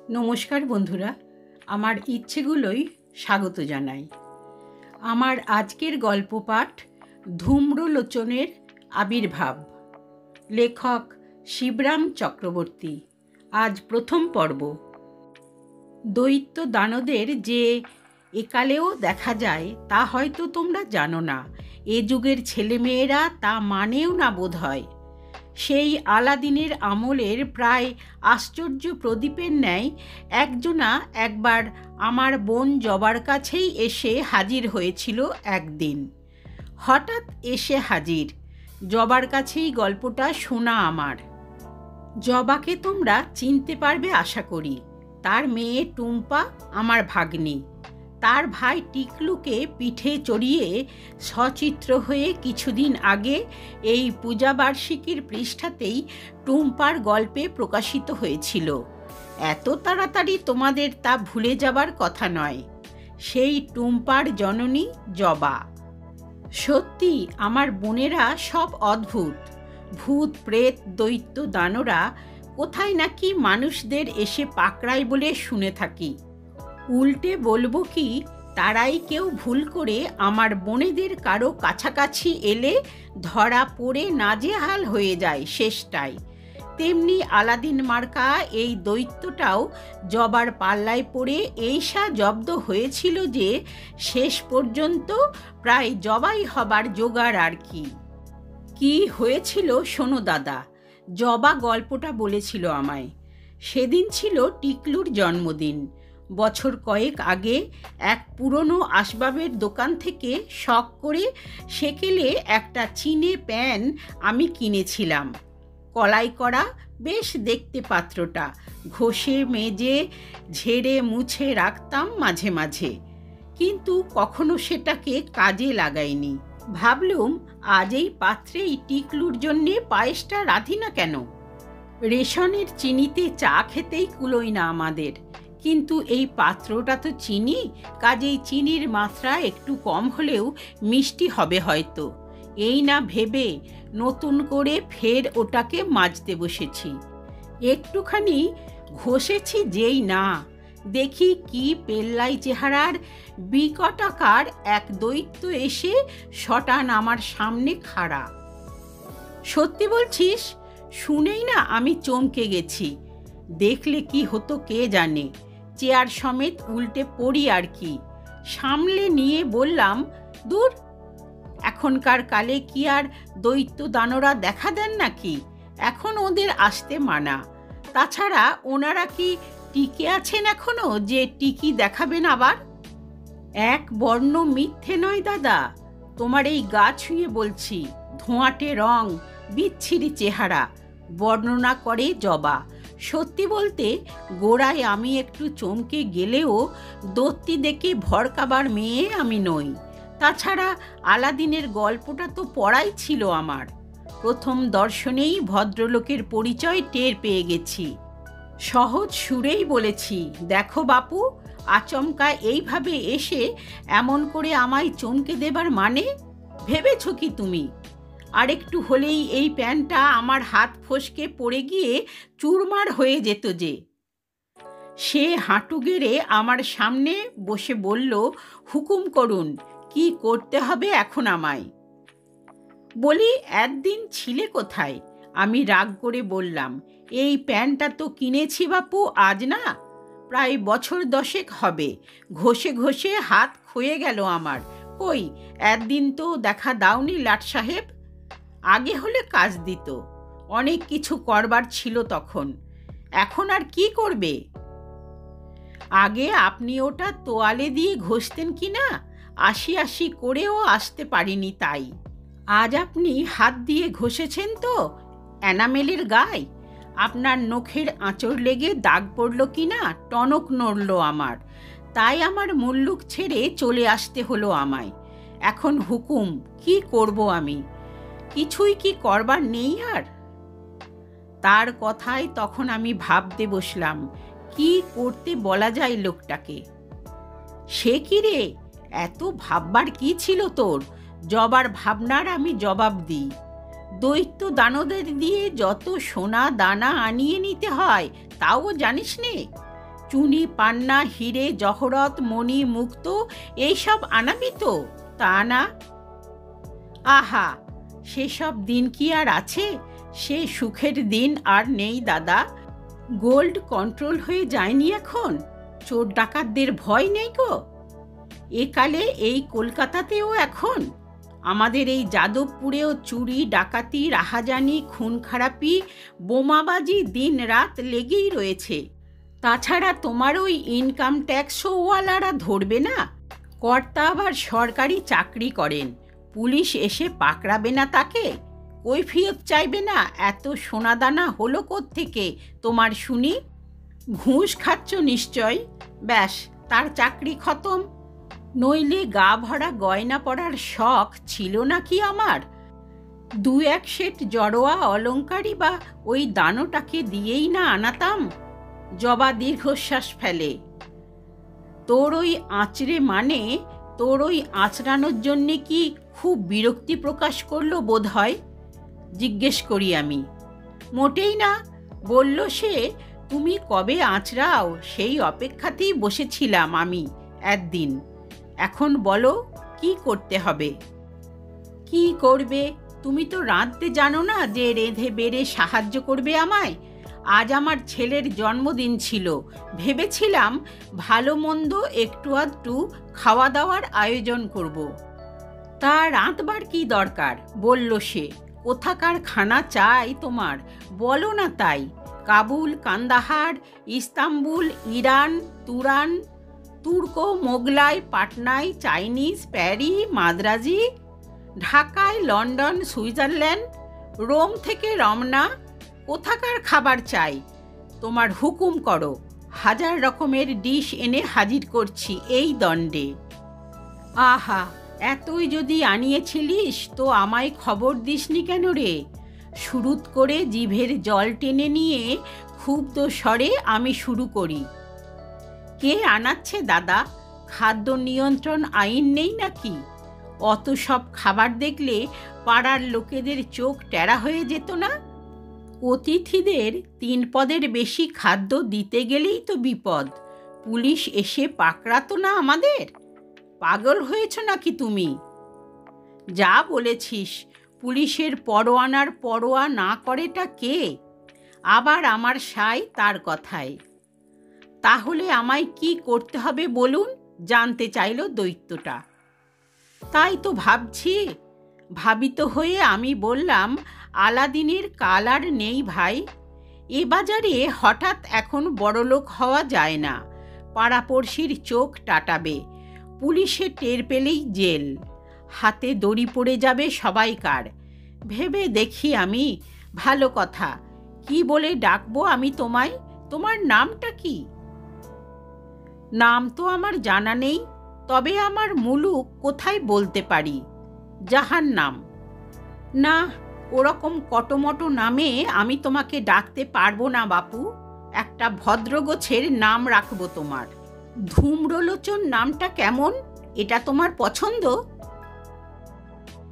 নমস্কার বন্ধুরা, আমার ইচ্ছেগুলোই স্বাগত জানাই। আমার আজকের গল্প পাঠ ধূম্রলোচনের আবির্ভাব। লেখক শিবরাম চক্রবর্তী। আজ প্রথম পর্ব। দৈত্য দানবদের যে একালেও দেখা যায় তা হয়তো তোমরা জানো না। এ যুগের ছেলেমেয়েরা তা মানেও না বোধ হয়। সেই আলাদিনের আমলের প্রায় আশ্চর্য প্রদীপের ন্যায় একজনা একবার আমার বোন জবার কাছেই এসে হাজির হয়েছিল একদিন। হঠাৎ এসে হাজির। জবার কাছেই গল্পটা শোনা আমার। জবাকে তোমরা চিনতে পারবে আশা করি। তার মেয়ে টুম্পা আমার ভাগ্নি। তার ভাই টিকলুকে পিঠে চড়িয়ে সচিত্র হয়ে কিছুদিন আগে এই পূজাবার্ষিকীর পৃষ্ঠাতেই টুম্পার গল্পে প্রকাশিত হয়েছিল। এত তাড়াতাড়ি তোমাদের তা ভুলে যাবার কথা নয়। সেই টুম্পার জননী জবা। সত্যি আমার বোনেরা সব অদ্ভুত। ভূত প্রেত দৈত্য দানরা কোথায় নাকি মানুষদের এসে পাকড়ায় বলে শুনে থাকি। উল্টে বলবো কি, তারাই কেউ ভুল করে আমার বোনেদের কারো কাছাকাছি এলে ধরা পড়ে নাজেহাল হয়ে যায় শেষটায়। তেমনি আলাদিন মার্কা এই দৈত্যটাও জবার পাল্লায় পড়ে এইসা জব্দ হয়েছিল যে শেষ পর্যন্ত প্রায় জবাই হবার জোগাড় আর কি। কি হয়েছিল শোনো দাদা। জবা গল্পটা বলেছিল আমায়। সেদিন ছিল টিকলুর জন্মদিন। বছর কয়েক আগে এক পুরনো আসবাবের দোকান থেকে শখ করে সেকেলে একটা চীনে প্যান আমি কিনেছিলাম। কলাই করা, বেশ দেখতে পাত্রটা। ঘষে মেজে ঝেড়ে মুছে রাখতাম মাঝে মাঝে, কিন্তু কখনো সেটাকে কাজে লাগাইনি। ভাবলুম আজ এই পাত্রেই টিকলুর জন্যে পায়েসটা রাঁধি না কেন। রেশনের চিনিতে চা খেতেই কুলোয় না আমাদের, কিন্তু এই পাত্রটা তো চিনি, কাজেই চিনির মাত্রা একটু কম হলেও মিষ্টি হবে হয়তো। এই না ভেবে নতুন করে ফের ওটাকে মাজতে বসেছি। একটুখানি ঘষেছি যেই না, দেখি কি পেল্লাই চেহারার বিকটাকার এক দৈত্য এসে শটান আমার সামনে খাড়া। সত্যি বলছিস? শুনেই না আমি চমকে গেছি। দেখলে কি হতো কে জানে। চেয়ার সমেত উল্টে পড়ি আর কি। সামলে নিয়ে বললাম, দূর, এখনকার কালে কি আর দৈত্য দানরা দেখা দেন নাকি? এখন ওদের আসতে মানা। তাছাড়া ওনারা কি টিকে আছেন এখনো যে টিকি দেখাবেন আবার? এক বর্ণ মিথ্যে নয় দাদা, তোমার এই গা ছুঁয়ে বলছি। ধোঁয়াটে রং, বিচ্ছিরি চেহারা, বর্ণনা করে জবা। সত্যি বলতে গোড়ায় আমি একটু চমকে গেলেও দত্তি দেখে ভড়কাবার মেয়ে আমি নই। তাছাড়া আলাদিনের গল্পটা তো পড়াই ছিল আমার। প্রথম দর্শনেই ভদ্রলোকের পরিচয় টের পেয়ে গেছি। সহজ সুরেই বলেছি, দেখো বাপু, আচমকা এইভাবে এসে এমন করে আমায় চমকে দেবার মানে ভেবেছ কি তুমি? আরেকটু হলেই এই প্যানটা আমার হাত ফসকে পড়ে গিয়ে চুরমার হয়ে যেত যে। সে হাঁটু গেড়ে আমার সামনে বসে বলল, হুকুম করুন, কি করতে হবে এখন আমায়? বলি, একদিন ছিলে কোথায়? আমি রাগ করে বললাম, এই প্যানটা তো কিনেছি বাপু আজ না, প্রায় বছর 10 হবে। ঘষে ঘষে হাত ক্ষয়ে গেল আমার। কই, একদিন তো দেখা দাওনি লাট সাহেব? আগে হলে কাজ দিত, অনেক কিছু করবার ছিল তখন। এখন আর কি করবে? আগে আপনি ওটা তোয়ালে দিয়ে ঘষতেন কি না? আশি আশি করেও আসতে পারিনি তাই। আজ আপনি হাত দিয়ে ঘষেছেন তো এনামেলের গায়ে? আপনার নখের আঁচড় লেগে দাগ পড়ল কি না? টনক নড়ল আমার। তাই আমার মুল্লুক ছেড়ে চলে আসতে হলো আমায়। এখন হুকুম, কি করব আমি? কিছুই কি করবার নেই আর? তার কথায় তখন আমি ভাবতে বসলাম, কি করতে বলা যায় লোকটাকে। সে কি রে, এত ভাববার কি ছিল তোর? জবার ভাবনার আমি জবাব দিই। দৈত্য দানবদের দিয়ে যত সোনা দানা আনিয়ে নিতে হয় তাও জানিস নে? চুনি, পান্না, হিরে, জহরত, মণি, মুক্ত এইসব আনাবি তো, তা না? আহা, সেসব দিন কি আর আছে? সে সুখের দিন আর নেই দাদা। গোল্ড কন্ট্রোল হয়ে যায়নি এখন? চোর ডাকাতদের ভয় নেই গো? একালে এই কলকাতাতেও এখন, আমাদের এই যাদবপুরেও চুরি, ডাকাতি, রাহাজানি, খুন খারাপি, বোমাবাজি দিন রাত লেগেই রয়েছে। তাছাড়া তোমার ওই ইনকাম ট্যাক্সওয়ালারা ধরবে না? কর্তা আবার সরকারি চাকরি করেন, পুলিশ এসে পাকড়াবে না তাকে? কৈফিয়ত চাইবে না? এত সোনাদানা হলো কোত্থেকে তোমার শুনি? ঘুষ খাচ্ছ নিশ্চয়। ব্যাস, তার চাকরি খতম। নইলে গা ভরা গয়না পরার শখ ছিল নাকি আমার? 2-1 সেট জড়োয়া অলংকারই বা ওই দানোটাকে দিয়েই না আনাতাম। জবা দীর্ঘশ্বাস ফেলে। তোর ওই আঁচড়ে মানে তোর ওই আঁচড়ানোর জন্যে কি খুব বিরক্তি প্রকাশ করলো বোধ হয়? জিজ্ঞেস করি আমি। মোটেই না, বলল সে তুমি কবে আঁচড়াও সেই অপেক্ষাতেই বসেছিলাম আমি একদিন। এখন বলো কি করতে হবে? কি করবে? তুমি তো রাঁধতে জানো না যে রেঁধে বেড়ে সাহায্য করবে আমায়? আজ আমার ছেলের জন্মদিন ছিল, ভেবেছিলাম ভালো মন্দ একটু আধটু খাওয়া দাওয়ার আয়োজন করব। তা রাঁধবার কি দরকার? বলল সে। কোথাকার খানা চাই তোমার? বলো না তাই। Kabul, Kandahar, Istanbul, Iran, Turan, তুর্কো, মোগলাই, পাটনাই, চাইনিজ, প্যারি, মাদ্রাজি, ঢাকায়, লন্ডন, সুইজারল্যান্ড, রোম থেকে রমনা, কোথাকার খাবার চাই? তোমার হুকুম করো, 1000 রকমের ডিশ এনে হাজির করছি এই দণ্ডে। আহা, এতই যদি আনিয়েছিলিস তো আমায় খবর দিসনি কেন রে? শুরুত করে জিভের জল টেনে নিয়ে ক্ষুব্ধ স্বরে আমি শুরু করি। কে আনাচ্ছে দাদা? খাদ্য নিয়ন্ত্রণ আইন নেই নাকি? অত সব খাবার দেখলে পাড়ার লোকেদের চোখ টেরা হয়ে যেত না? অতিথিদের 3 পদের বেশি খাদ্য দিতে গেলেই তো বিপদ। পুলিশ এসে পাকড়াতো না আমাদের? পাগল হয়েছ নাকি তুমি? যা বলেছিস, পুলিশের পরোয়ানার পরোয়া না করেটা কে? আবার আমার সাই তার কথায়। তাহলে আমায় কি করতে হবে বলুন? জানতে চাইল দৈত্যটা। তাই তো ভাবছি। ভাবিত হয়ে আমি বললাম, আলাদিনের কাল আর নেই ভাই। এ বাজারে হঠাৎ এখন বড়লোক হওয়া যায় না। পাড়াপড়শির চোখ টাটাবে, পুলিশে টের পেলেই জেল, হাতে দড়ি পড়ে যাবে সবাইকার। ভেবে দেখি আমি। ভালো কথা, কি বলে ডাকবো আমি তোমায়? তোমার নামটা কি? নাম তো আমার জানা নেই, তবে আমার মুলুক কোথায় বলতে পারি। জাহান্নাম। না, ওরকম কটমটো নামে আমি তোমাকে ডাকতে পারবো না বাপু। একটা ভদ্রগোছের নাম রাখবো তোমার। ধূম্রলোচন নামটা কেমন? এটা তোমার পছন্দ?